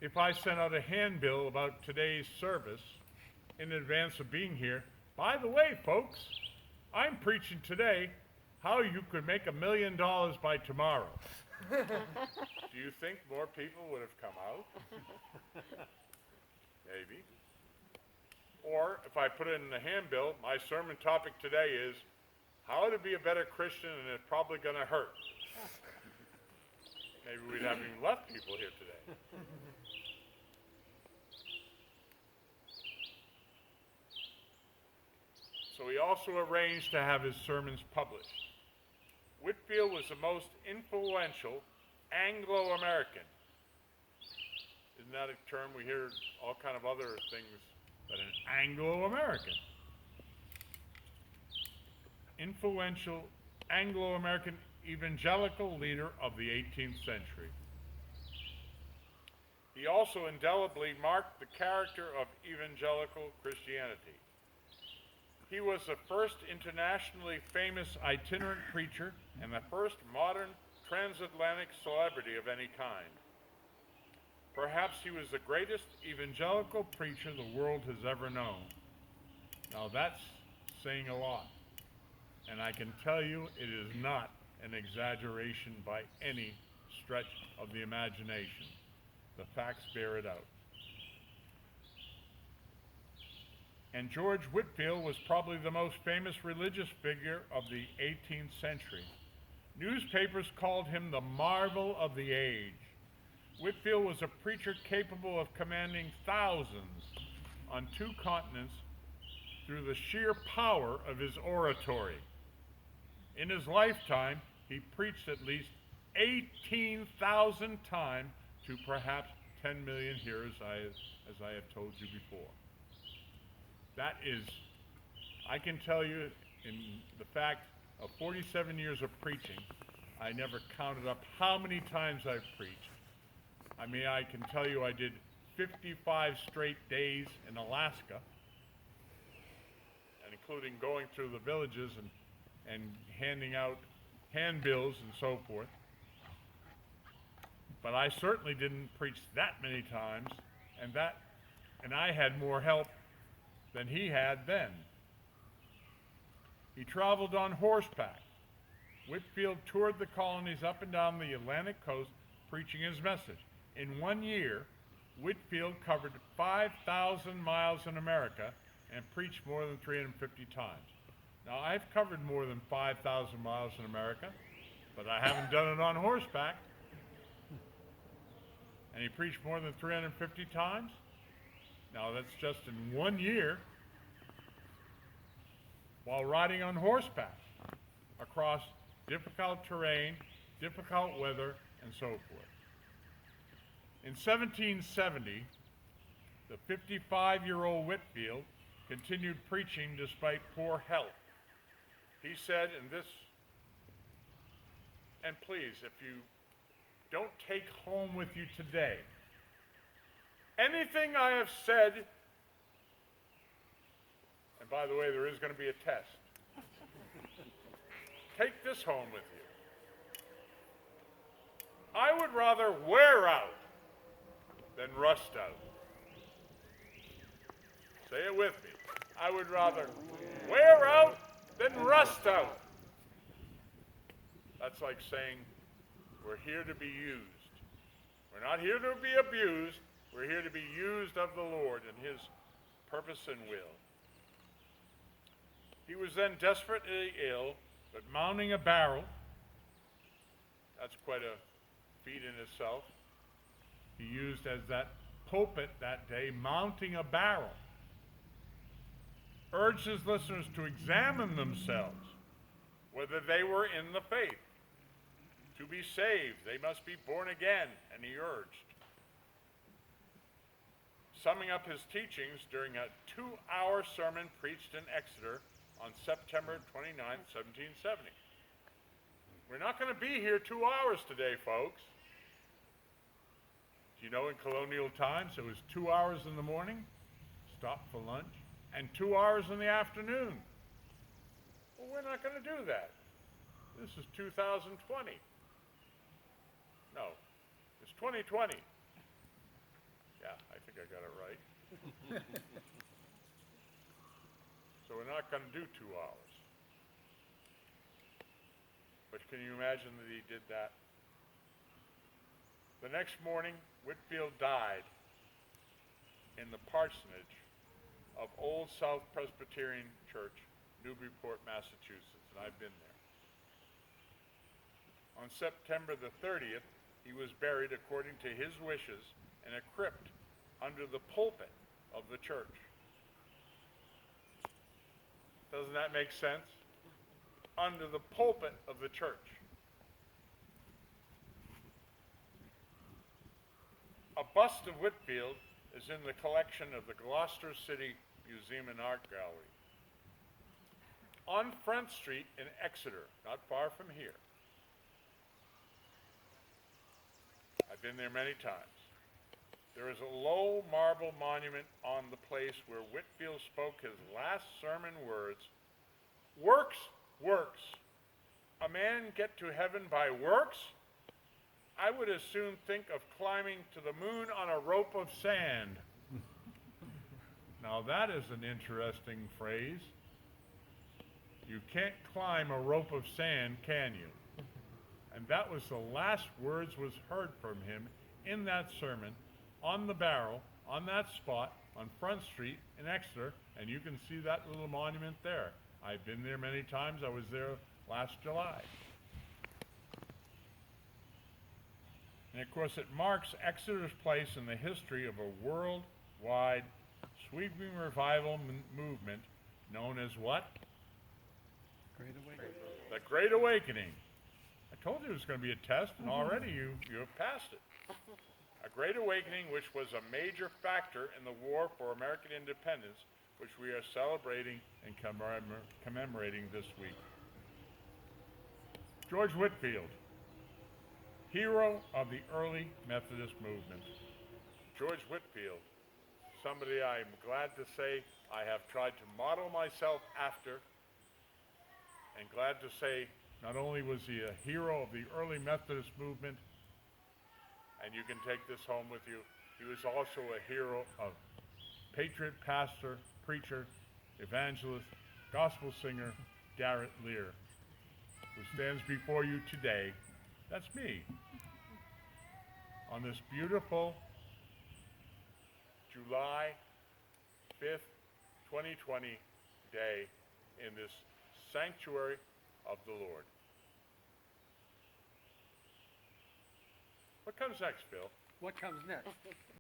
if I sent out a handbill about today's service in advance of being here. By the way, folks, I'm preaching today how you could make $1 million by tomorrow. Do you think more people would have come out? Maybe. Or if I put it in the handbill, my sermon topic today is how to be a better Christian, and it's probably going to hurt. Maybe we'd have even less people here today. So he also arranged to have his sermons published. Whitefield was the most influential Anglo-American. Isn't that a term we hear all kind of other things, but an Anglo-American. Influential Anglo-American evangelical leader of the 18th century. He also indelibly marked the character of evangelical Christianity. He was the first internationally famous itinerant preacher and the first modern transatlantic celebrity of any kind. Perhaps he was the greatest evangelical preacher the world has ever known. Now that's saying a lot, and I can tell you it is not an exaggeration by any stretch of the imagination. The facts bear it out. And George Whitefield was probably the most famous religious figure of the 18th century. Newspapers called him the marvel of the age. Whitefield was a preacher capable of commanding thousands on 2 continents through the sheer power of his oratory. In his lifetime, he preached at least 18,000 times to perhaps 10 million hearers, as I have told you before. That is, I can tell you, in the fact of 47 years of preaching, I never counted up how many times I've preached. I mean, I can tell you I did 55 straight days in Alaska, and including going through the villages and handing out handbills and so forth. But I certainly didn't preach that many times, and I had more help than he had then. He traveled on horseback. Whitefield toured the colonies up and down the Atlantic coast preaching his message. In 1 year, Whitefield covered 5,000 miles in America and preached more than 350 times. Now, I've covered more than 5,000 miles in America, but I haven't done it on horseback. And he preached more than 350 times? Now, that's just in 1 year while riding on horseback across difficult terrain, difficult weather, and so forth. In 1770, the 55-year-old Whitefield continued preaching despite poor health. He said, and please, if you don't take home with you today anything I have said, and by the way, there is going to be a test. Take this home with you. I would rather wear out than rust out. Say it with me. I would rather wear out than rust out. That's like saying we're here to be used. We're not here to be abused. We're here to be used of the Lord in his purpose and will. He was then desperately ill, but mounting a barrel, that's quite a feat in itself. He used as that pulpit that day, mounting a barrel. Urged his listeners to examine themselves, whether they were in the faith. To be saved, they must be born again, and he urged. Summing up his teachings during a 2-hour sermon preached in Exeter on September 29, 1770. We're not going to be here 2 hours today, folks. Do you know in colonial times it was 2 hours in the morning, stop for lunch, and 2 hours in the afternoon? Well, we're not going to do that. This is 2020. No, it's 2020. Yeah, I think I got it right. So we're not going to do 2 hours. But can you imagine that he did that? The next morning, Whitefield died in the parsonage of Old South Presbyterian Church, Newburyport, Massachusetts, and I've been there. On September the 30th, he was buried according to his wishes in a crypt under the pulpit of the church. Doesn't that make sense? Under the pulpit of the church. A bust of Whitefield is in the collection of the Gloucester City Museum and Art Gallery. On Front Street in Exeter, not far from here. I've been there many times. There is a low marble monument on the place where Whitefield spoke his last sermon words, "Works, works. A man get to heaven by works? I would as soon think of climbing to the moon on a rope of sand." Now that is an interesting phrase. You can't climb a rope of sand, can you? And that was the last words was heard from him in that sermon, on the barrel, on that spot, on Front Street in Exeter, and you can see that little monument there. I've been there many times. I was there last July. And of course, it marks Exeter's place in the history of a worldwide sweeping revival movement known as what? Great Awakening. The Great Awakening. I told you it was going to be a test, and already you have passed it. A Great Awakening which was a major factor in the war for American independence, which we are celebrating and commemorating this week. George Whitefield, hero of the early Methodist movement. George Whitefield, somebody I'm glad to say I have tried to model myself after, and glad to say not only was he a hero of the early Methodist movement, and you can take this home with you, he was also a hero of patriot, pastor, preacher, evangelist, gospel singer, Garrett Lear, who stands before you today. That's me. On this beautiful July 5th, 2020 day in this sanctuary of the Lord. What comes next, Bill? What comes next?